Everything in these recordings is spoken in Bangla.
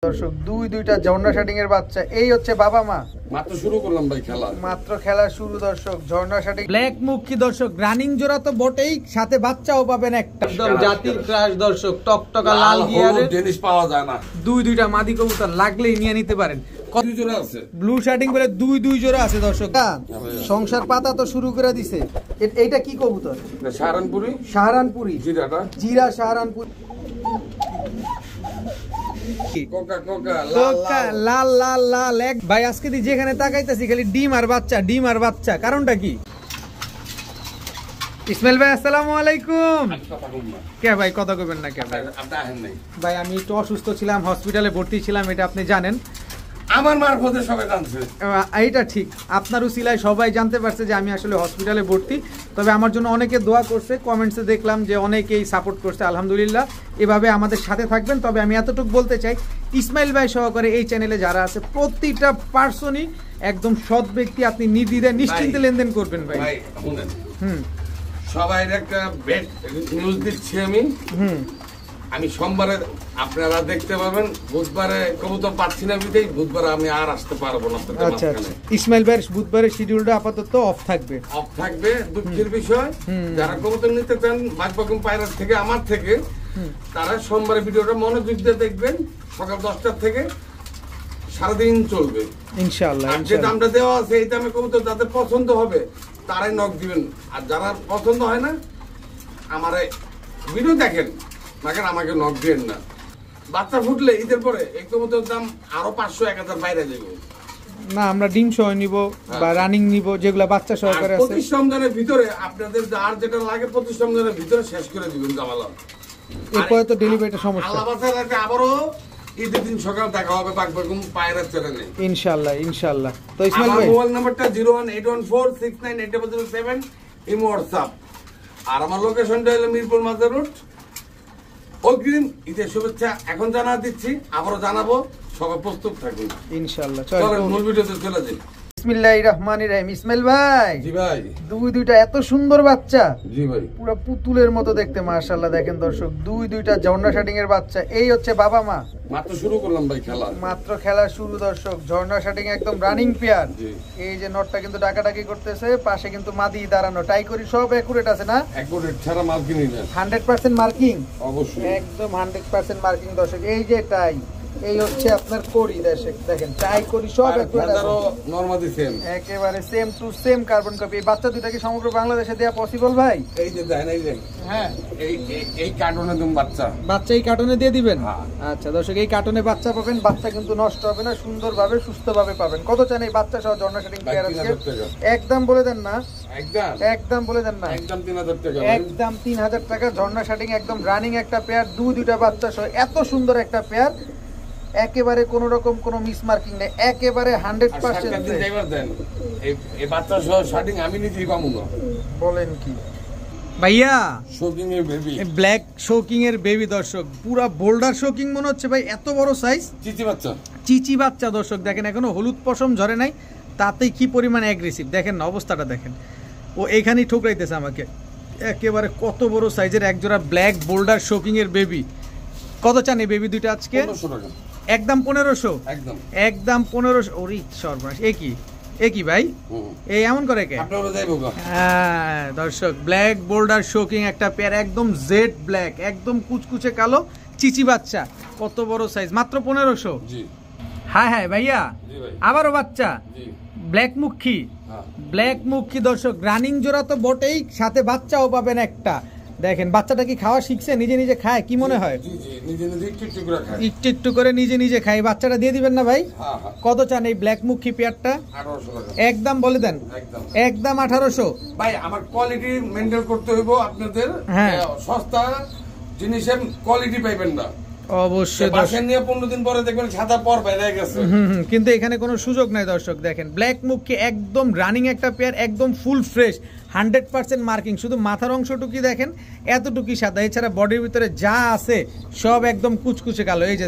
দর্শক দুইটা ঝর্ণা শাটিং এর বাচ্চা, এই হচ্ছে বাবা মা। মাত্র শুরু করলাম ভাই খেলা, মাত্র খেলা শুরু দর্শক। ঝর্ণা শাটিং ব্ল্যাক মুখী দর্শক, রানিং জোড়া তো বটেই, সাথে বাচ্চাও পাবেন একটা। একদম জাতির ক্রাশ দর্শক, টকটকা লাল গিয়ারের জিনিস পাওয়া যায় না। দুইটা মাদি কবুতর লাগলেই নিয়ে নিতে পারেন। ব্লু শাটিং বলে দুই জোড়া আছে দর্শক। সংসার পাতা তো শুরু করে দিছে। এইটা কি কবুতর? সাহারানপুরি। সাহারানপুরি জিরা সাহারানপুরি লাল লাল লাল এক ভাই। আজকে যেখানে তাকাইতেছি খালি ডিম আর বাচ্চা। কারণটা কি? ইসমাইল ভাই আসসালামু আলাইকুম। কে ভাই কথা কইবেন না কে ভাই? ভাই আমি একটু অসুস্থ ছিলাম, হসপিটালে ভর্তি ছিলাম, এটা আপনি জানেন। আমার মারফতে সবাই জানছে। এইটা ঠিক, আপনার উসিলায় সবাই জানতে পারছে যে আমি আসলে হসপিটালে ভর্তি। তবে আমার জন্য অনেকে দোয়া করছে, কমেন্টসে দেখলাম যে অনেকেই সাপোর্ট করছে, আলহামদুলিল্লাহ। এভাবে আমাদের সাথে থাকবেন। তবে আমি এতটুকু বলতে চাই, ইসমাইল ভাই সহকারে এই চ্যানেলে যারা আছে প্রতিটা পার্সনই একদম সৎ ব্যক্তি। আপনি নির্দ্বিধায় নিশ্চিন্তে লেনদেন করবেন ভাই। সবাই একটা বেড নিউজ দিচ্ছি আমি সোমবারে আপনারা দেখতে পাবেন, বুধবারে কবুতর পাচ্ছি না বিদেই, বুধবারে আমি আর আসতে পারবো না। আচ্ছা আচ্ছা, ইসমাইল ভাইয়ের বুধবারের শিডিউলটা আপাতত অফ থাকবে। দুঃখের বিষয়, যারা কবুতর নিতে চান বাগবাগুম পায়রার থেকে, আমার থেকে, তারা সোমবারে ভিডিওটা মনোযোগ দিয়ে দেখবেন। সকাল 10টার থেকে সারাদিন চলবে ইনশাআল্লাহ। যে দামটা দেওয়া আছে এই দামে কবুতর যাদের পছন্দ হবে তারাই নক দিবেন, আর যারা পছন্দ হয় না আমার ভিডিও দেখেন আমাকে নক দিবেন না। বাচ্চা ফুটলে ঈদের পরে এই কবুতর দাম আরো 500-1000 বাইরে যাবে না। আমরা ডিম সহ নিব বা রানিং নিব, যেগুলো বাচ্চা সহকারে আছে। 25 রমজানের ভিতরে আপনাদের আর যেটা লাগে 25 রমজানের ভিতরে শেষ করে দিবেন জামালা। এরপরে তো ডেলিভারিটা সমস্যা। আল্লাহ বাঁচার রাখে আবারও ঈদের দিন সকাল দেখা হবে বাগবাগুম পায়রার চ্যানেলে ইনশাআল্লাহ। তো ইসমাইল ভাই মোবাইল নাম্বারটা 018146987 এই হোয়াটসঅ্যাপ, আর আমার লোকেশনটা হলো মিরপুর মাজার রোড। অগ্রিম ঈদের শুভেচ্ছা এখন জানা দিচ্ছি, আবারও জানাবো, সবাই প্রস্তুত থাকুন ইনশাআল্লাহ। চলেন মূল ভিডিওতে চলে যাই। বিসমিল্লাহির রহমানির রহিম। ইসমাইল ভাই, জি ভাই, দুইটা এত সুন্দর বাচ্চা, জি ভাই, পুরো পুতুলের মতো দেখতে মাশাআল্লাহ। দেখেন দর্শক দুইটা ঝর্ণা শাটিং এর বাচ্চা, এই হচ্ছে বাবা মা। মাত্র শুরু করলাম ভাই খেলা, মাত্র খেলা শুরু দর্শক। ঝর্ণা শাটিং একদম রানিং পেয়ার। এই যে নটটা কিন্তু ডাকাডাকি করতেছে, পাশে কিন্তু মাদি দাঁড়ানো, টাই করি সব একুরেট আছে না? একুরেট ছাড়া মার্কিং না, 100% মার্কিং, অবশ্যই একদম 100% মার্কিং দর্শক। এই যে টাই, এই হচ্ছে আপনার করি দেখেন, টাই করি সব নরমালি সেম, একেবারে same to same carbon copy. এই বাচ্চা দুটা কি সমগ্র বাংলাদেশে দেয়া পসিবল ভাই? এই যে দেন, এই যে হ্যাঁ, এই কার্টুনে তুমি বাচ্চা এই কার্টুনে দিয়ে দিবেন। আচ্ছা দর্শক, এই কার্টুনে বাচ্চা পাবেন, বাচ্চা কিন্তু নষ্ট হবে না, সুন্দরভাবে সুস্থভাবে পাবেন। কত চান এই বাচ্চা সহ ঝর্ণা শাটিং পেয়ার আছে? একদম বলে দেন না, একদম বলে দেন না, একদম 3000 টাকা, একদম 3000 টাকা ঝর্ণা শাটিং একদম রানিং একটা পেয়ার, দুইটা বাচ্চা সহ এত সুন্দর একটা পেয়ার। একেবারে কোন রকম কোনো মিস মার্কিং নেই, একেবারে 100%। এই বাচ্চা সহ শাটিং আমি নিজেই পাবো না। বলেন কি ভাইয়া? শোকিং এর বেবি, ব্ল্যাক শোকিং এর বেবি দর্শক, পুরা বোল্ডার শোকিং মনে হচ্ছে ভাই, এত বড় সাইজ। চিচি বাচ্চা দর্শক, দেখেন এখনো হলুদ পশম ঝরে নাই, তাতেই কি পরিমাণে অ্যাগ্রেসিভ দেখেন না, অবস্থাটা দেখেন। ও এখানেই ঠোকরাইতেছে আমাকে, একেবারে কত বড় সাইজের একজোড়া ব্ল্যাক বোল্ডার শোকিং এর বেবি। কত চান এই বেবি দুইটা আজকে? 1500 টাকা। একদম 1500, একদম 1500। ওরে সর্বনাশ, এ কি ভাই, এই এমন করে কে? হ্যাঁ দর্শক, ব্ল্যাক বোল্ডার শোকিং একটা পেয়ার, একদম জেড ব্ল্যাক, একদম কুচকুচে কালো, চিচি বাচ্চা, কত বড় সাইজ, মাত্র 1500। হ্যাঁ ভাইয়া, আবারও বাচ্চা, ব্ল্যাক মুখী দর্শক, রানিং জোড়া তো বটেই, সাথে বাচ্চাও পাবেন একটা। দেখেন বাচ্চাটা কি খাওয়া শিখছে, নিজে খায়, কি মনে হয়? একটু করে নিজে খায়। বাচ্চাটা দিয়ে দিবেন না ভাই? কত চান এই ব্ল্যাক মুখী পেয়ারটা? একদম বলে দেন, একদম 1800 ভাই। আমার কোয়ালিটি মেইনটেইন করতে হইব আপনাদের, সস্তা জিনিসের কোয়ালিটি পাইবেন না অবশ্যই। বাসা নিয়ে 15 দিন পরে দেখবেন সাদা পর বেরিয়ে গেছে, কিন্তু এখানে কোনো সুযোগ নাই দর্শক। দেখেন ব্ল্যাক মুখী একদম রানিং একটা পেয়ার, একদম ফুল ফ্রেশ, 100% মার্কিং। শুধু মাথার অংশটুকুই দেখেন এতটুকুই সাদা, এছাড়া বডির ভিতরে যা আছে সব একদম কুচকুচে কালো। এই যে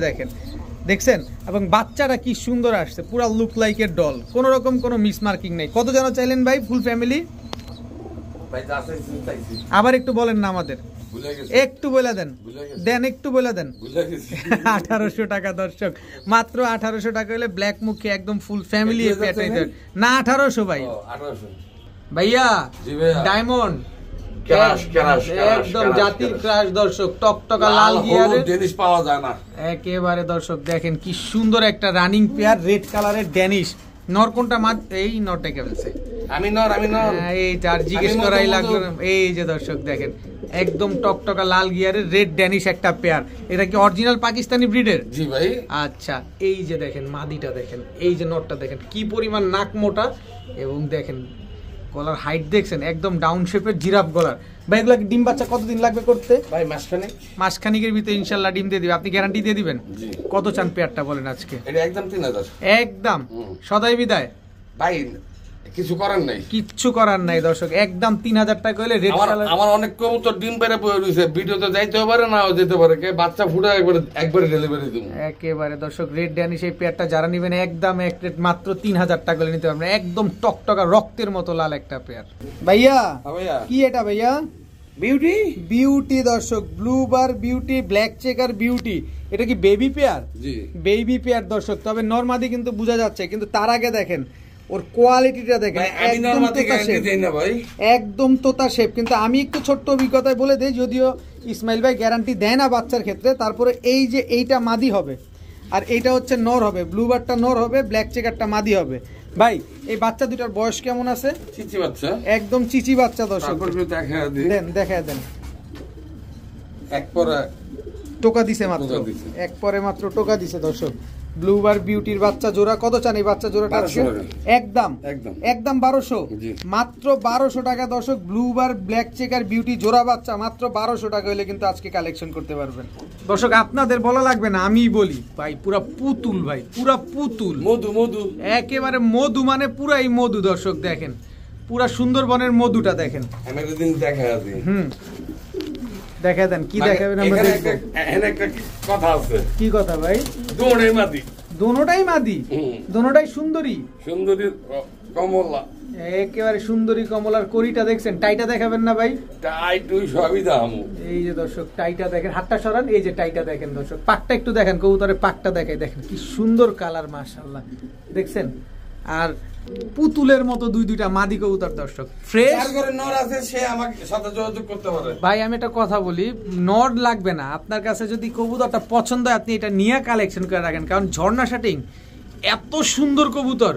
দেখছেন, এবং বাচ্চাটা কি সুন্দর আসছে, পুরা লুক লাইক এর ডল, কোন রকম কোনো মিস মার্কিং নেই। কত জন চাইলেন ভাই ফুল ফ্যামিলি? আবার একটু বলেন না আমাদের। একটু বলে দেন, একটু বলে দেন। 1800 টাকা দর্শক, মাত্র 1800 টাকা হলে ব্ল্যাক মুখে একদম ফুল ফ্যামিলি না 1800 ভাই। ভাইয়া ডায়মন্ড একদম জাতির ক্রাশ দর্শক, টকটকা লাল গিয়ারের ড্যানিশ পাওয়া যায় না একেবারে দর্শক। দেখেন কি সুন্দর একটা রানিং পেয়ার, রেড কালারের ড্যানিশ। নর কোনটা? এই নরটাকে বলছে আমি নর এই আর জিজ্ঞেস করাই লাগলো না। এই যে দর্শক দেখেন একদম টকটকা লাল গিয়ারের রেড ড্যানিশ একটা পেয়ার। এটা কি অরিজিনাল পাকিস্তানি ব্রিডের? জি ভাই। আচ্ছা, এই যে দেখেন মাদিটা দেখেন, এই যে নরটা দেখেন কি পরিমাণ নাক মোটা, এবং দেখেন গলার হাইট দেখছেন একদম ডাউন শেপের জিরাফ গলার। ভাই এগুলা ডিম বাচ্চা কতদিন লাগবে করতে? ভাই মাসখানেকের ভিতরে ইনশাআল্লাহ ডিম দিয়ে দিবে। আপনি গ্যারান্টি দিয়ে দিবেন? কত চান পেয়ারটা বলেন আজকে? এটা একদম 3000। একদম সদাই বিদায় ভাই, কিছু করার নাই, কিচ্ছু করার নাই দর্শক, একদম 3000 টাকা হলে রেড কালার। আমার অনেক কবুতর ডিম পেরে পড়ে রইছে, ভিডিওতে যাইতেও পারে নাও যেতে পারে, কে বাচ্চা ফুটা একবারে ডেলিভারি দিমু একেবারে দর্শক। রেড ড্যানিশ এই পেয়ারটা যারা নেবেন একদম এক রেট মাত্র 3000 টাকা হলে নিতে পারবেন। একদম টকটকা রক্তের মতো লাল একটা পেয়ার। ভাইয়া কি এটা? ভাইয়া বিউটি দর্শক, ব্লু বার বিউটি, ব্ল্যাক চেকার বিউটি। এটা কি বেবি পেয়ার? জি বেবি পেয়ার দর্শক, তবে নরমাদি কিন্তু বোঝা যাচ্ছে। কিন্তু তার আগে দেখেন ওর কোয়ালিটিটা দেখেন, একদম তোতা শেপ। কিন্তু আমি একটু ছোট্ট অভিজ্ঞতায় বলে দিই, যদিও ইসমাইল ভাই গ্যারান্টি দেয় না বাচ্চার ক্ষেত্রে, তারপরে এই যে এইটা মাদি হবে আর এইটা হচ্ছে নর হবে, ব্লু বারটা নর হবে, ব্ল্যাক চেকারটা মাদি হবে। ভাই এই বাচ্চা দুটার বয়স কেমন আছে? চিচি বাচ্চা, একদম চিচি বাচ্চা দর্শক। দেখা দেন এক পরে টোকা দিছে মাত্র, এক পরে মাত্র টোকা দিছে দর্শক। ব্লু বার বিউটির বাচ্চা জোড়া কত চান এই বাচ্চা জোড়াটা? একদম 1200, মাত্র 1200 টাকা দর্শক। ব্লু বার ব্ল্যাক চেকার বিউটি জোড়া বাচ্চা মাত্র 1200 টাকা হলে কিন্তু আজকে কালেকশন করতে পারবেন দর্শক। আপনাদের বলা লাগবে না, আমি বলি ভাই পুরা পুতুল, ভাই পুরা পুতুল, মধু একেবারে মধু, মানে পুরাই মধু দর্শক। দেখেন পুরা সুন্দরবনের মধুটা দেখেন। দেখা দেন কি দেখাবেন আমরা দেখব। একটা কথা আছে। কি কথা ভাই? দুটোটাই মাদি, দুটোটাই সুন্দরী কমলা, একেবারে সুন্দরী কমলার কড়িটা দেখছেন। টাইটা দেখাবেন না ভাই? টাই তুই সবই দামু। এই যে দর্শক টাইটা দেখেন, হাতটা সরান, এই যে টাইটা দেখেন দর্শক। পাকটা একটু দেখেন, কবুতরের পাকটা দেখাই, দেখেন কি সুন্দর কালার, মাশাআল্লাহ দেখছেন। আর পুতুলের মতো দুইটা মাদি কবুতর দর্শক, ফ্রেশ। যার ঘরে নর আছে সে আমাকে সাথে যোগাযোগ করতে পারে। ভাই আমি একটা কথা বলি, নর লাগবে না আপনার কাছে, যদি কবুতরটা পছন্দ হয় আপনি এটা নিয়ে কালেকশন করে রাখেন। কারণ ঝর্ণা শাটিং এত সুন্দর কবুতর,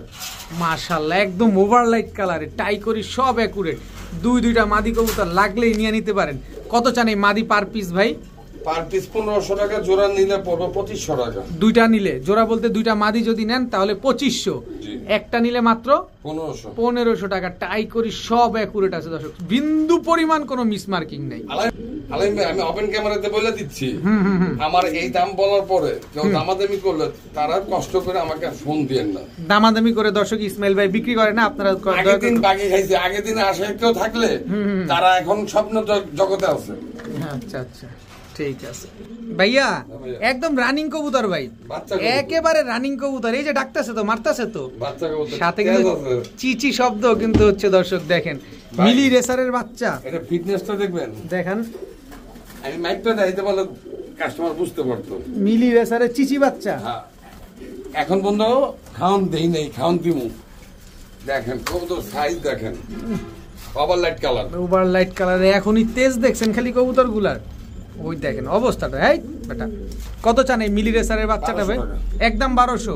মাশাআল্লাহ একদম ওভারলাইট কালারে, টাই করি সব অ্যাকুরেট। দুইটা মাদি কবুতর লাগলেই নিয়ে নিতে পারেন। কত চান এই মাদি পার পিস ভাই? পার পিস 1500 টাকা, জোড়া নিলে পড়বে 2500 টাকা। দুইটা নিলে, জোড়া বলতে দুইটা মাদি যদি নেন তাহলে 2500, একটা নিলে মাত্র 1500 টাকা। টাই করি সব অ্যাকুরেট আছে দর্শক, বিন্দু পরিমাণ কোনো মিসমার্কিং নাই। আলাইম ভাই আমি ওপেন ক্যামেরাতে বলে দিচ্ছি, আমার এই দাম বলার পরে কেউ দামাদামি করলে তারা কষ্ট করে আমাকে ফোন দিয়েন না। দামাদামি করে দর্শক ইসমাইল ভাই বিক্রি করে না, আপনারা আগের দিন বাকি খাইছে, আগের দিনে আসে কেউ থাকলে তারা এখন স্বপ্ন জগতে আছে। আচ্ছা ঠিক আছে ভাইয়া, একদম রানিং কবুতর ভাই, একেবারে রানিং কবুতর। এই যে ডাকতেছে তো, মারতেছে তো, সাথে কিন্তু চিচি শব্দ কিন্তু হচ্ছে দর্শক। দেখেন মিলি রেসারের বাচ্চা, এটা ফিটনেসটা দেখবেন, দেখেন আমি মাইকটা দিতে বলে কাস্টমার বুঝতে পারতো। মিলি রেসারের চিচি বাচ্চা এখন বন্ধু খাওন দেই নাই, খাওন দিমু। দেখেন কবুতর সাইজ দেখেন, ওভারলাইট কালার, এখনই তেজ দেখছেন খালি কবুতর গুলার। ওই দেখেন অবস্থাটা। এই বেটা কত চান এই মিলি রেসারের বাচ্চাটা ভাই? একদম 1200।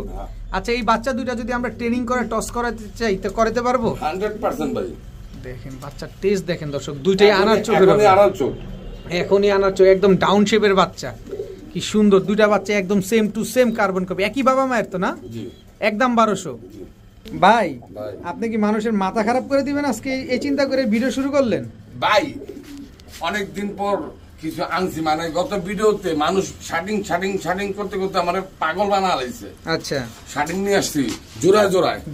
আচ্ছা এই বাচ্চা দুইটা যদি আমরা ট্রেনিং করে টস করাতে চাই তো করতে পারবো? 100% ভাই। দেখেন বাচ্চার টেস্ট দেখেন দর্শক, দুইটাই আনার চোখ, এখনই আনার চোখ, একদম ডাউন শেপের বাচ্চা, কি সুন্দর দুইটা বাচ্চা, একদম same to same carbon copy, একই বাবা মায়ের তো না? একদম 1200। ভাই আপনি কি মানুষের মাথা খারাপ করে দিবেন আজকে এই চিন্তা করে ভিডিও শুরু করলেন? ভাই অনেকদিন পর কিছু আনছি, মানে গত ভিডিওতে মানুষ শাটিং করতে করতে আমার পাগল বানা লাইছে। আচ্ছা শাটিং নিয়ে আসছি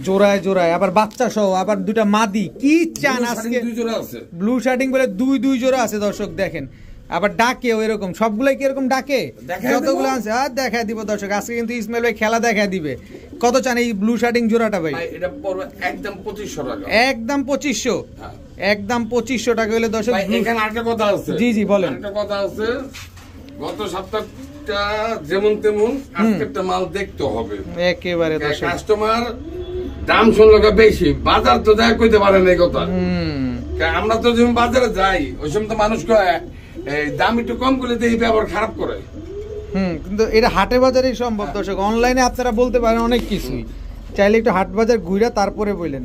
জোড়ায়, আবার বাচ্চা সহ, আবার দুটা মাদি। কি চান আজকে? দুই জোড়া আছে ব্লু শাটিং বলে দুই জোড়া আছে দর্শক। দেখেন আবার ডাকেও এরকম, সবগুলাই কি এরকম ডাকে? যতগুলো আছে আর দেখায় দিব দর্শক। আজকে কিন্তু ইসমাইল ভাই খেলা দেখায় দিবে। কত চান এই ব্লু শাটিং জোড়াটা ভাই? এটা পড়বে একদম 2500 টাকা। একদম 2500। একদম 2500 টাকা হলে দর্শক। এখানে আরেকটা কথা আছে। জি জি বলেন। একটা কথা আছে, গত সপ্তাহটা যেমন তেমন আজকেরটা মাল দেখতে হবে একেবারে। দর্শক কাস্টমার দাম শুনলো বেশি, বাজার তো দেখা কইতে পারে না এই কথা। আমরা তো যখন বাজারে যাই ওই সময় তো মানুষ দাম একটু কম করলে তো এই ব্যবহার খারাপ করে। কিন্তু এটা হাটে বাজারেই সম্ভব দর্শক। অনলাইনে আপনারা বলতে পারেন অনেক কিছুই, চাইলে একটু হাট বাজার ঘুরে তারপরে বললেন।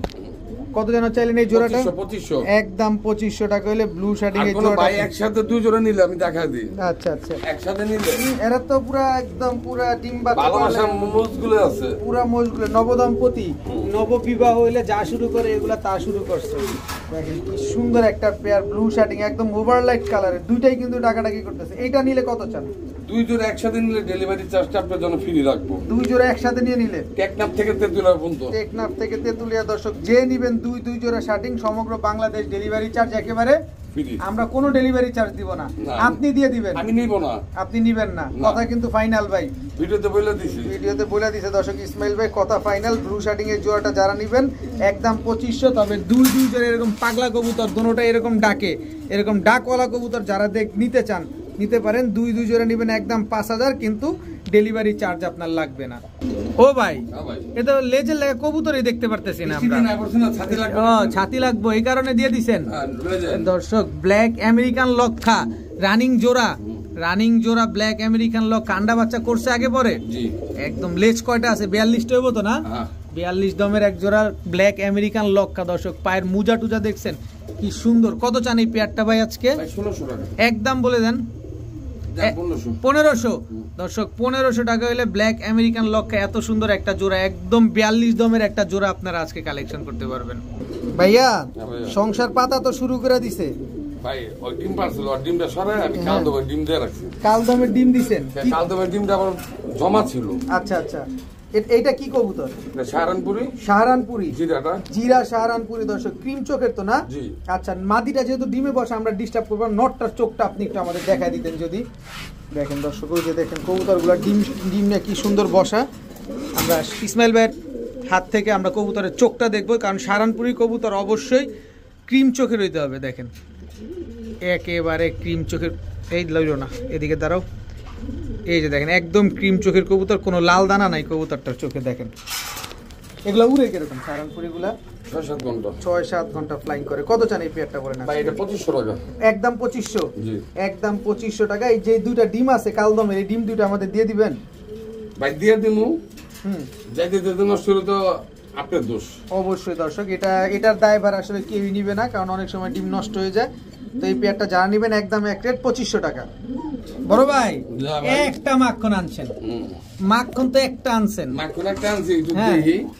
কত যেন চাইলেন এই জোড়াটা? 2500। একদম 2500 টাকা হলে ব্লু শার্টিং এই জোড়াটা। ভাই একসাথে দুই জোড়া নিলে আমি দেখাই দিই। আচ্ছা আচ্ছা, একসাথে নিলে এরা তো পুরো একদম পুরো ডিম বাচ্চা ভালোবাসা মোজগুলো আছে, পুরো মোজগুলো নবদম্পতি নববিবাহ হইলে যা শুরু করে এগুলা তা শুরু করছে। দেখেন কি সুন্দর একটা পেয়ার ব্লু শার্টিং একদম ওভারলাইট কালারের, দুইটাই কিন্তু টাকাটাকি করতেছে। এইটা নিলে কত চান? দুই জোড়া একসাথে নিলে ডেলিভারি চার্জটা আপনার জন্য ফ্রি রাখবো। দুই জোড়া একসাথে নিয়ে নিলে টেকনাফ থেকে তেতুলিয়া পর্যন্ত, টেকনাফ থেকে তেতুলিয়া দর্শক যে নিবেন দুই জোড়া শার্টিং সমগ্র বাংলাদেশ ডেলিভারি চার্জ একেবারে ফ্রি। আমরা কোনো ডেলিভারি চার্জ দিব না, আপনি দিয়ে দিবেন। আমি নিব না, আপনি নিবেন না, কথা কিন্তু ফাইনাল ভাই। ভিডিওতে বলে দিছে দর্শক ইসমাইল ভাই, কথা ফাইনাল। ব্লু শার্টিং এর জোড়াটা যারা নিবেন একদম 2500। তবে দুই জোড়া এরকম পাগলা কবুতর দোনোটা এরকম ডাকে, এরকম ডাকওয়ালা কবুতর যারা নিতে চান নিতে পারেন। দুই জোড়া নিবেন একদম 5000, কিন্তু ডেলিভারি চার্জ আপনার লাগবে না। ও ভাই এটা লেজের লাগা কবুতরই দেখতে পারতেছি না আমরা। ছাতি লাগবে এই কারণে দিয়ে দিছেন দর্শক। ব্ল্যাক আমেরিকান লক্ষা রানিং জোড়া ব্ল্যাক আমেরিকান লক্ষা। আন্ডা বাচ্চা করছে আগে পরে একদম। লেজ কয়টা আছে? 42টা হইব তো না? 42 দমের এক জোড়া ব্ল্যাক আমেরিকান লক্ষা দর্শক। পায়ের মুজা টুজা দেখছেন কি সুন্দর। কত চান এই পেয়ারটা ভাই আজকে? 1600 টাকা একদম বলে দেন। 1500 দর্শক, 1500 টাকা হলে ব্ল্যাক আমেরিকান লক্ষা এত সুন্দর একটা জোড়া, একদম 42 দমের একটা জোড়া আপনারা আজকে কালেকশন করতে পারবেন। ভাইয়া সংসার পাতা তো শুরু করে দিছে ভাই। ওই ডিম পারছিল, ওই ডিমটা সরাই আমি কালদমের ডিম দিয়ে রাখছি। কালদমের ডিম দিছেন? কালদমের ডিমটা আবার জমা ছিল। আচ্ছা আচ্ছা, এইটা কি কবুতর? শাহরানপুরি জিরা শাহরানপুরি দর্শক। ক্রিম চোখের তো না? আচ্ছা, মাদিটা যেহেতু ডিমে বসে আমরা ডিস্টার্ব করবো। নটটার চোখটা আপনি একটু আমাদের দেখা দিতেন যদি। দেখেন দর্শক, ওই যে দেখেন কবুতরগুলো ডিম নিয়ে কি সুন্দর বসা। আমরা ইসমাইল ভাইয়ের হাত থেকে আমরা কবুতরের চোখটা দেখবো, কারণ শাহরানপুরি কবুতর অবশ্যই ক্রিম চোখের হইতে হবে। দেখেন একেবারে ক্রিম চোখের। এই লইল না, এদিকে দাঁড়াও। এই যে দেখেন একদম ক্রিম চোখের কবুতর, কোনো লাল দানা নাই কবুতরটার চোখে। দেখেন এগুলা উড়ে কিরকম? শাহরানপুরি গুলা 6-7 ঘন্টা ফ্লাইং করে। কত চান এই পেয়ারটা বলেন? 2500 টাকা একদম 2500। একদম 2500 টাকা। এই যে দুইটা ডিম আছে কালদমের, এই ডিম দুইটা আমাদের দিয়ে দিবেন ভাই? দিয়ে দিমু। যাইতে নষ্ট হলে তো আপনার দোষ অবশ্যই দর্শক। এটার দায়ভার আসলে কেউই নিবে না, কারণ অনেক সময় ডিম নষ্ট হয়ে যায়। তো এই পেয়ারটা যারা নিবেন একদম এক রেট 2500 টাকা। বড় ভাই একটা মাখন আনছেন, মাখন তো একটা আনছেন।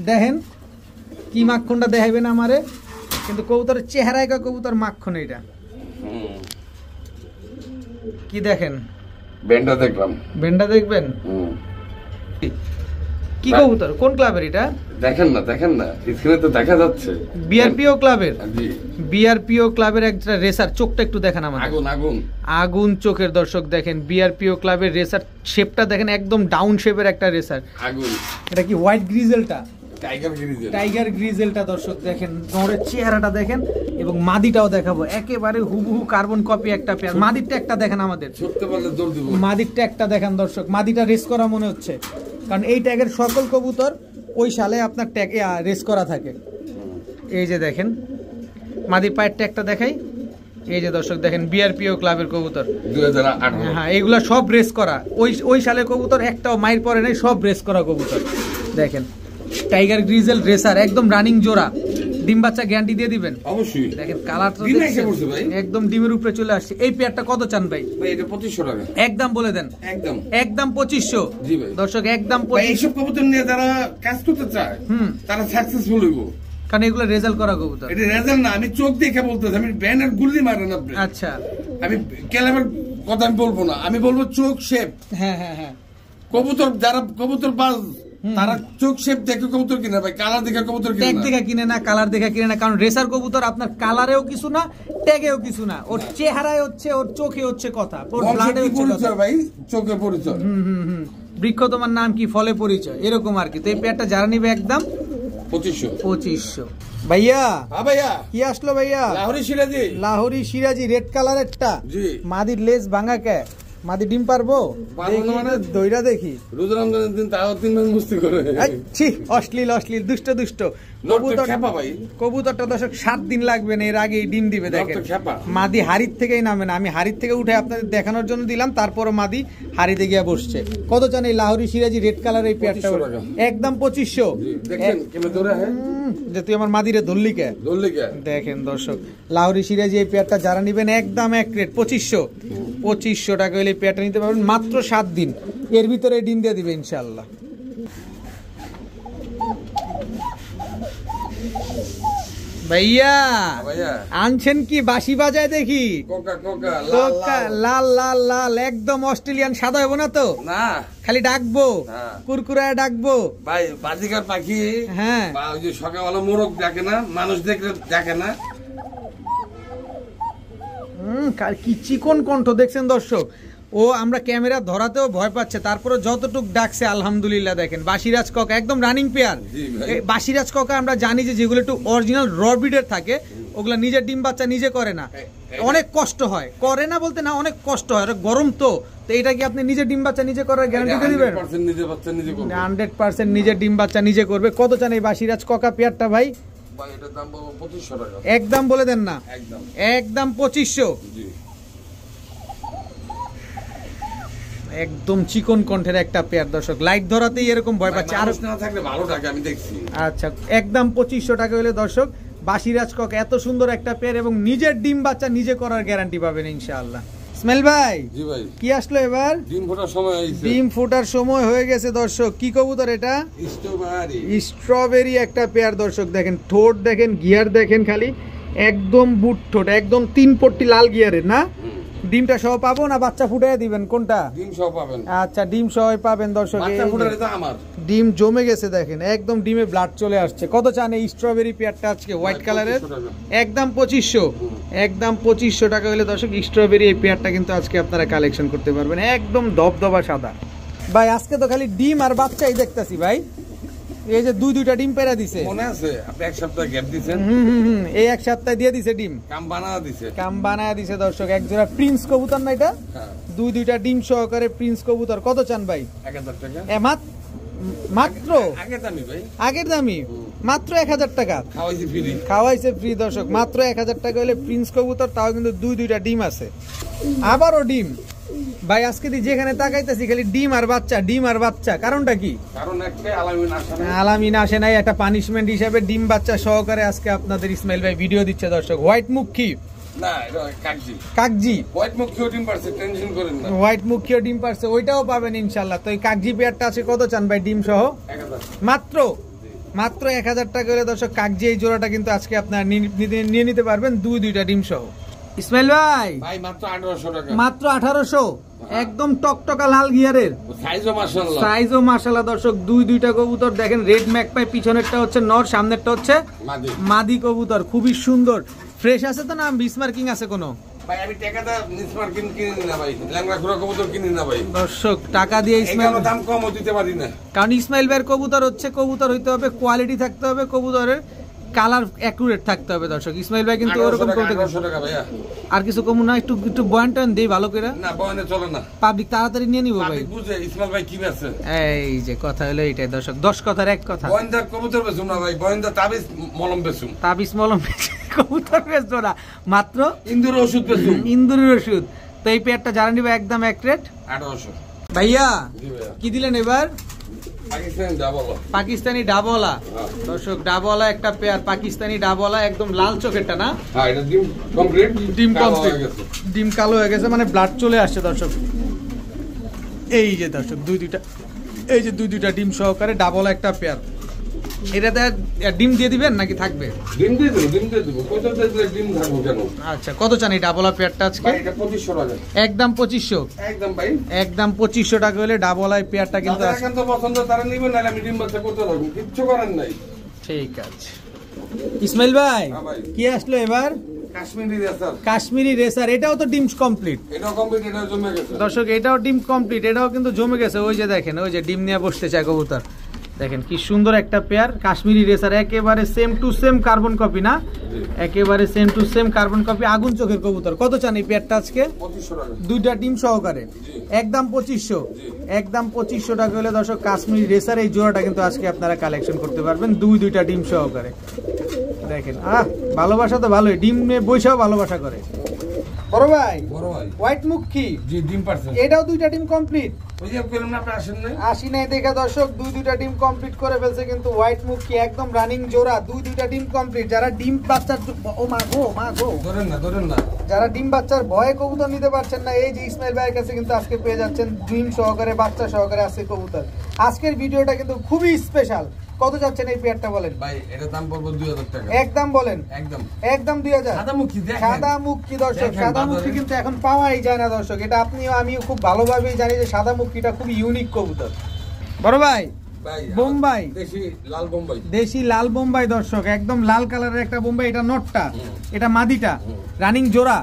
দেখেন কি মাখনটা দেখাইবেন আমারে, কিন্তু কবুতরের চেহারায় কবুতর মাখন। এটা কি দেখেন? বেন্ডা দেখলাম। বেন্ডা দেখবেন? কি কবুতর? কোন ক্লাবের এটা? দেখেন না স্ক্রিনে তো দেখা যাচ্ছে। বিআরপিও ক্লাবের। জি, বিআরপিও ক্লাবের একটা রেসার। চোখটা একটু দেখেন আমাদের। আগুন চোখের দর্শক। দেখেন বিআরপিও ক্লাবের রেসার শেপটা দেখেন, একদম ডাউন শেপের একটা রেসার। আগুন। এটা কি হোয়াইট গ্রিজেলটা? টাইগার গ্রিজেলটা দর্শক। দেখেন নরের চেহারাটা দেখেন, এবং মাদিটাও দেখাবো। একেবারে হুবহু কার্বন কপি একটা পেয়ার। মাদিরটা একটা দেখেন আমাদের। মাদিরটা একটা দেখেন দর্শক। মাদিটা রেস করা মনে হচ্ছে, কারণ এই ট্যাগের সকল কবুতর ওই সালে আপনার ট্যাগ রেস করা থাকে। এই যে দেখেন মাদির পায়ের ট্যাগটা দেখাই। এই যে দর্শক দেখেন বিআরপিও ক্লাবের কবুতর 2008। হ্যাঁ, এগুলা সব রেস করা। ওই সালে কবুতর একটাও মাইর পরে নাই, সব রেস করা কবুতর। দেখেন টাইগার গ্রিজেল রেসার, একদম রানিং জোড়া। ডিম বাচ্চা গ্যারান্টি দিয়ে দিবেন? অবশ্যই। দেখেন কালার তো একদম ডিমের উপরে চলে আসছে। এই পেয়ারটা কত চান ভাই? ভাই এটা 2500 টাকা একদম বলে দেন। একদম 2500। জি ভাই দর্শক, একদম 2500। এইসব কবুতর নিয়ে যারা কাজ করতে চায় তারা সাকসেসফুল হইব, কারণ এগুলো রেজাল্ট করা কবুতর। এটা রেজাল্ট না, আমি চোখ দেখে বলতেছি। আমি ব্যানার গুলি মারেন আপনি। আচ্ছা, আমি ক্যালাবের কথা আমি বলবো না, আমি বলবো চোখ শেপ। হ্যাঁ হ্যাঁ হ্যাঁ, কবুতর যারা কবুতর বাজ তারা চোখ শেপ দেখে কবুতর কিনে, ভাই কালার দেখে কবুতর কিনে না। ট্যাগ দেখে কিনে না, কালার দেখে কিনে না, কারণ রেসার কবুতর আপনার কালারেও কিছু না, ট্যাগেও কিছু না। ওর চেহারায় হচ্ছে, ওর চোখে হচ্ছে কথা, ওর ব্লাডে হচ্ছে কথা ভাই, চোখে পরিচয়। বৃক্ষ তোমার নাম কি, ফলে পরিচয়, এরকম আর কি। তো এই পেয়ারটা যারা নিবে একদম 2500 ভাইয়া। হ্যাঁ ভাইয়া, কি আসলো ভাইয়া? লাহোরি সিরাজি রেড কালারেরটা। মাদির লেজ ভাঙা কে? মাদি ডিম পারবো? দইরা দেখি। রোজার দিন তাও 3 মাস মুস্তি করে। অশ্লীল অশ্লীল দুষ্ট দুষ্ট কবুতরটা দর্শক 7 দিন লাগবে না, এর আগে ডিম দিবে। দেখেন মাদি হাড়ির থেকেই নামে না, আমি হাড়ির থেকে উঠে আপনাদের দেখানোর জন্য দিলাম, তারপরও মাদি হাড়িতে গিয়ে বসছে। কত চান এই লাহোরি সিরাজি রেড কালার এই পেয়ারটা? একদম 2500। যে তুই আমার মাদিরে ধরলি কে? দেখেন দর্শক লাহোরি সিরাজি এই পেয়ারটা যারা নিবেন একদম এক রেট 2500 টাকা হলে এই পেয়ারটা নিতে পারবেন মাত্র 7 দিন, এর ভিতরে ডিম দিয়ে দিবে ইনশাআল্লাহ। ভাইয়া আনছেন কি? বাঁশি বাজায় দেখি। লাল লাল লাল একদম অস্ট্রেলিয়ান সাদা হবে না তো? না, খালি ডাকবো কুরকুরায় ডাকবো ভাই। বাজিকার পাখি। হ্যাঁ, সকালবেলা মোরগ ডাকে না, মানুষ দেখলে ডাকে না। কি চিকন কণ্ঠ দেখছেন দর্শক, ও আমরা ক্যামেরা ধরাতেও ভয় পাচ্ছে, তারপরে যতটুক ডাকছে আলহামদুলিল্লাহ। দেখেন বাসিরাজ কক একদম রানিং পেয়ার। বাসিরাজ কক আমরা জানি যে যেগুলো একটু অরিজিনাল রবিডের থাকে ওগুলা নিজের ডিম বাচ্চা নিজে করে না, অনেক কষ্ট হয়। করে না বলতে না, অনেক কষ্ট হয়, গরম তো। এটা কি আপনি নিজের ডিম বাচ্চা নিজে করার গ্যারান্টি দিবেন? 100% নিজের ডিম বাচ্চা নিজে করবে। কত চান এই বাসিরাজ ককা পেয়ারটা ভাই? একদম বলে দেন না, একদম 2500। একদম চিকন কণ্ঠের একটা পেয়ার দর্শক, লাইট ধরাতেই এরকম ভয় পাচ্ছে। আর না থাকলে ভালো টাকা আমি দেখছি। আচ্ছা, একদম 2500 টাকা হলে দর্শক বাসিরাজ কক এত সুন্দর একটা পেয়ার এবং নিজের ডিম বাচ্চা নিজে করার গ্যারান্টি পাবেন ইনশাআল্লাহ। ইসমাইল ভাই, জি ভাই, কি আসলো এবার? ডিম ফোটার সময় হয়েছে। ডিম ফোটার সময় হয়ে গেছে দর্শক। কি কবুতর এটা? স্ট্রবেরি একটা পেয়ার দর্শক। দেখেন ঠোঁট দেখেন, গিয়ার দেখেন, খালি একদম বুট ঠোঁট, একদম 3 পট্টি লাল গিয়ারের না? ডিমটা সহ পাবো না বাচ্চা ফুটাই দিবেন? কোনটা? ডিম সহ পাবেন। আচ্ছা, ডিম সহ পাবেন দর্শক। ডিম জমে গেছে দেখেন, একদম ডিমে ব্লাড চলে আসছে। কত চান এই স্ট্রবেরি পেয়ারটা আজকে হোয়াইট কালারের? একদম 2500। একদম 2500 টাকা হলে দর্শক স্ট্রবেরি এই পেয়ারটা কিন্তু আজকে আপনারা কালেকশন করতে পারবেন। একদম দবদবা সাদা ভাই। আজকে তো খালি ডিম আর বাচ্চাই দেখতাছি ভাই। এই যে দুইটা ডিম পেরা দিছে, মনে আছে? আপনি এক সপ্তাহ গ্যাপ দিবেন। এই এক সপ্তাহ দিয়ে দিছে ডিম, কাম বানায়া দিছে দর্শক। এক জোড়া প্রিন্স কবুতর না এটা? দুইটা ডিম সহকারে প্রিন্স কবুতর। কত চান ভাই? 1000 টাকা। মাত্র আগের দামি মাত্র 1000 টাকা। খাওয়াইছে ফ্রি দর্শক। মাত্র 1000 টাকা হলে প্রিন্স কবুতর, তাও কিন্তু দুইটা ডিম আছে। আবারও ডিম ভাই। আজকে যেখানে তাকাইতেছি খালি ডিম আর বাচ্চা, ডিম আর বাচ্চা। কারণটা কি? কারণ একটা আলামিন আসে নাই, একটা পানিশমেন্ট হিসাবে ডিম বাচ্চা সহকারে আজকে আপনাদের ইসমাইল ভাই ভিডিও দিচ্ছে দর্শক। হোয়াইট মুখী না, এটা কাকজি। কাকজি হোয়াইট মুখীও ডিম পারছে, টেনশন করেন না। হোয়াইট মুখীও ডিম পারছে, ওইটাও পাবেন ইনশাআল্লাহ। তো এই কাকজি পেয়ারটা আছে কত চান ভাই ডিম সহ? 1000। মাত্র 1000 টাকা করে দর্শক কাকজি এই জোড়াটা কিন্তু আজকে আপনারা নিয়ে নিতে পারবেন দুইটা ডিম সহ। ইসমাইল ভাই, মাত্র 1800 টাকা। মাত্র 1800। একদম টকটকা লাল গিয়ারের, সাইজও মাশাআল্লাহ দর্শক। দুইটা কবুতর দেখেন, রেড ম্যাকপাই, পিছনেরটা হচ্ছে নর, সামনেরটা হচ্ছে মাদি কবুতর। খুবই সুন্দর, ফ্রেশ আছে তো না? বিসমার্কিং আছে কোনো? ভাই আমি টাকাটা বিসমার্কিং কিনি না ভাই, ল্যাংড়া খুরা কবুতর কিনি না ভাই। দর্শক টাকা দিয়ে ইসমাইল দাম কম দিতে পারি না, কারণ ইসমাইল ভাইয়ের কবুতর হচ্ছে, কবুতর হইতে হবে, কোয়ালিটি থাকতে হবে, কবুতরের কালার অ্যাকুরেট থাকতে হবে দর্শক। ইসমাইল ভাই কিন্তু ওরকম করতে আর কিছু কম না। একটু বয়ান টান দেই ভালো করে না, বয়ানে চলে না, পাবলিক তাড়াতাড়ি নিয়ে নিব ভাই। বুঝে ইসমাইল ভাই কি আছে? এই যে কথা হলো এটাই দর্শক, 10 কথার এক কথা। বয়ানদার কবুতর বেচুম না ভাই, বয়ানদা তাবিজ মলম বেচুম। তাবিজ মলম কবুতর বেচবো না, মাত্র ইন্দুরের ওষুধ বেচুম। ইন্দুরের ওষুধ। তো এই পেয়ারটা যারা নিবে একদম এক রেট 1800। ভাইয়া কি দিলেন এবার? পাকিস্তানি ডাবওয়ালা দর্শক, ডাবওয়ালা একটা পেয়ার, পাকিস্তানি ডাবওয়ালা, একদম লাল চোখেরটা না? ডিম কমপ্লিট, ডিম কালো হয়ে গেছে, মানে ব্লাড চলে আসছে দর্শক। এই যে দর্শক দুইটা ডিম সহকারে ডাবওয়ালা একটা পেয়ার। এটাতে ডিম দিয়ে দিবেন নাকি থাকবে? ডিম দিয়ে দেবো। আচ্ছা, কত চান এই ডাবওয়ালা পেয়ারটা আজকে? এটা 2500 টাকা। একদম 2500। একদম ভাই, একদম 2500 টাকা হলে ডাবওয়ালা পেয়ারটা কিন্তু এখন তো পছন্দ তারা নিবেন, না আমি ডিম বাচ্চা করতে পারবো, কিচ্ছু করার নাই। ঠিক আছে ইসমাইল ভাই, কি আসলো এবার? কাশ্মীরি রেসার। এটাও তো ডিম কমপ্লিট। এটাও কমপ্লিট, এটাও জমে গেছে দর্শক। এটাও ডিম কমপ্লিট, এটাও কিন্তু জমে গেছে। ওই যে দেখেন, ওই যে ডিম নিয়ে বসতে চায় কবুতর। দেখেন কি সুন্দর একটা পেয়ার কাশ্মীরি রেসার, একেবারে same to same carbon copy না, একেবারে same to same carbon copy, আগুন চোখের কবুতর। কত চান এই পেয়ারটা আজকে? 2500 টাকা, দুইটা ডিম সহকারে একদম 2500, একদম 2500 টাকা হলে দর্শক কাশ্মীরি রেসার এই জোড়াটা কিন্তু আজকে আপনারা কালেকশন করতে পারবেন দুইটা ডিম সহকারে। দেখেন ভালোবাসা তো ভালোই, ডিম বৈশাও ভালোবাসা করে। বড় ভাই হোয়াইট মুখী, জি ডিম পারছেন, এটাও দুইটা ডিম কমপ্লিট। ওই যে বললাম না আপনি আসেন না, আসি নাই দেখে দর্শক দুইটা ডিম কমপ্লিট করে ফেলছে কিন্তু হোয়াইট মুখী একদম রানিং জোড়া, দুইটা ডিম কমপ্লিট। যারা ডিম বাচ্চার ও মা গো ধরেন না, যারা ডিম বাচ্চার ভয়ে কবুতর নিতে পারছেন না, এই যে ইসমাইল ভাইয়ের কাছে কিন্তু আজকে পেয়ে যাচ্ছেন ডিম সহকারে বাচ্চা সহকারে আছে কবুতর। আজকের ভিডিওটা কিন্তু খুবই স্পেশাল। কত যাচ্ছেন এই পেয়ারটা বলেন ভাই? এটা দাম পড়বে 2000 টাকা। একদম বলেন, একদম 2000। সাদা মুখী দর্শক, সাদা মুখী কিন্তু এখন পাওয়াই যায় না দর্শক। এটা আপনিও আমিও খুব ভালোভাবেই জানি যে সাদা মুখীটা খুব ইউনিক কবুতর। বড় ভাই বোম্বাই, দেশি লাল বোম্বাই দর্শক, একদম লাল কালারের একটা বোম্বাই। এটা নটটা, এটা মাদিটা, রানিং জোড়া,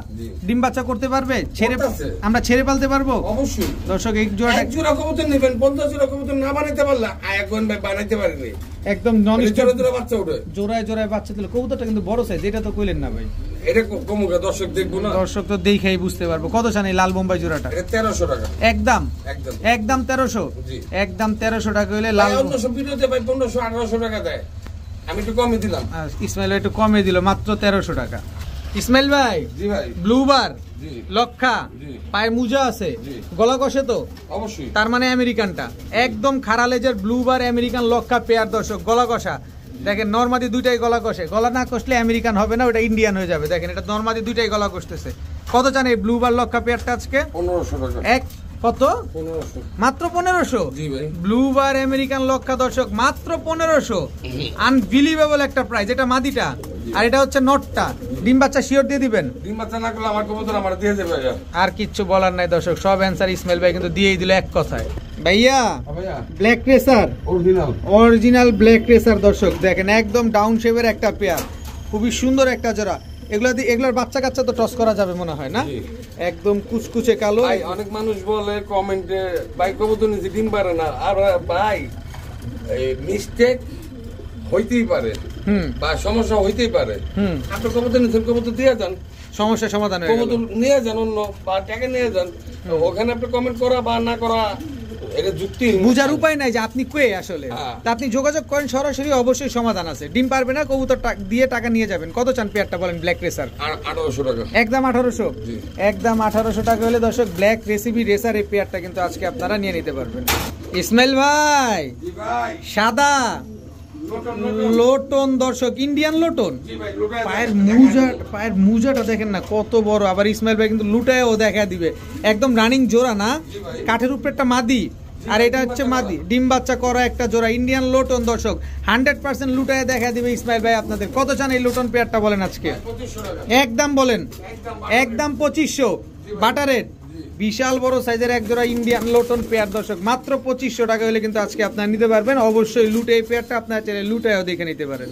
ডিম বাচ্চা করতে পারবে, আমরা ছেড়ে পালতে পারবো অবশ্যই দর্শক। এই জোড়া কবুতর নেবেন, 50 জোড়া কবুতর না বানাইতে পারলা আয়াগুন ভাই বানাইতে পারিনি, একদম নন জোড়া বাচ্চা ওঠে, জোড়ায় বাচ্চা দিলে। কবুতরটা কিন্তু বড় সাইজ, এটা তো কইলেন না ভাই। এটা কমুকা দর্শক দেখবো না, দর্শক তো দেখেই বুঝতে পারবো। কত চান এই লাল বোম্বাই জোড়াটা? এটা 1300 টাকা একদম 1300, একদম 1300 টাকা হইলে লাল। অন্য সব ভিডিওতে ভাই 1500 1800 টাকা দেয়, আমি একটু কমই দিলাম। ইসমাইল ভাই একটু কমে দিল, মাত্র 1300 টাকা। ইসমাইল ভাই, জি ভাই, ব্লুবার লক্ষা, পায়ের মুজা আছে, গলা কষে তো অবশ্যই, তার মানে আমেরিকানটা একদম খাড়া লেজের ব্লুবার আমেরিকান লক্ষা পেয়ার দর্শক, গলা কষা। দেখেন নরমাদি দুইটাই গলা কষে, গলা না কষলে আমেরিকান হবে না, ওটা ইন্ডিয়ান হয়ে যাবে। দেখেন এটা নরমাদি দুইটাই গলা কষতেছে। কত চান এই ব্লুবার লক্ষা পেয়ারটা আজকে? 1500 টাকা। কত? 1500, মাত্র 1500। জি ভাই, ব্লুবার আমেরিকান লক্ষা দর্শক মাত্র 1500, আনবিলিভেবল একটা প্রাইস। এটা মাদিটা আর এটা হচ্ছে নটটা। ডিম বাচ্চা শিওর দিয়ে দিবেন? ডিম বাচ্চা না করলে আমার কবুতর আমার দিয়ে দেবে। আর কিচ্ছু বলার নাই দর্শক, সব অ্যানসার ইসমাইল ভাই কিন্তু দিয়েই দিল এক কথায়। ভাইয়া black racer, original black racer দর্শক, দেখেন একদম ডাউন শেপের একটা পেয়ার, খুবই সুন্দর একটা জোড়া। এগুলোর বাচ্চা কাচ্চা তো টস করা যাবে মনে হয় না, একদম কুচকুচে কালো। অনেক মানুষ বলে কমেন্টে ভাই কবুতর নিচে ডিম পারে না, আর ভাই মিস্টেক হইতেই পারে বা সমস্যা হইতেই পারে। আপনার কবুতর নিচে কবুতর দিয়ে যান, সমস্যা সমাধান, কবুতর নিয়ে যান অন্য বা টাকা নিয়ে যান, ওখানে আপনি কমেন্ট করা বা না করা এটা যুক্তি বুঝার উপায় নাই যে আপনি কে আসলে। তা আপনি যোগাযোগ করেন সরাসরি, অবশ্যই সমাধান আছে। ডিম পারবে না, কবুতর দিয়ে টাকা নিয়ে যাবেন। কত চান পেয়ারটা বলেন? ব্ল্যাক রেসার 1800 টাকা, একদম 1800, একদম 1800 টাকা হলে দর্শক ব্ল্যাক রেসিপি রেসার এই পেয়ারটা কিন্তু আজকে আপনারা নিয়ে নিতে পারবেন। ইসমাইল ভাই, সাদা লোটন দর্শক, ইন্ডিয়ান লোটন, পায়ের মুজাটা দেখেন না কত বড়। আবার ইসমাইল ভাই কিন্তু লুটায়ও দেখা দিবে, একদম রানিং জোড়া না, কাঠের উপরে একটা মাদি আর এটা হচ্ছে মাদি, ডিম বাচ্চা করা একটা জোড়া ইন্ডিয়ান লোটন দর্শক, 100% লুটায় দেখা দিবে ইসমাইল ভাই আপনাদের। কত চান এই লোটন পেয়ারটা বলেন আজকে? একদম বলেন, একদম 2500 বাটারের বিশাল বড় সাইজের এক জোড়া ইন্ডিয়ান লোটন পেয়ার দর্শক, মাত্র 2500 টাকা হলে কিন্তু আজকে আপনারা নিতে পারবেন। অবশ্যই লুটে এই পেয়ারটা আপনারা চাইলে লুটায়ও দেখে নিতে পারেন।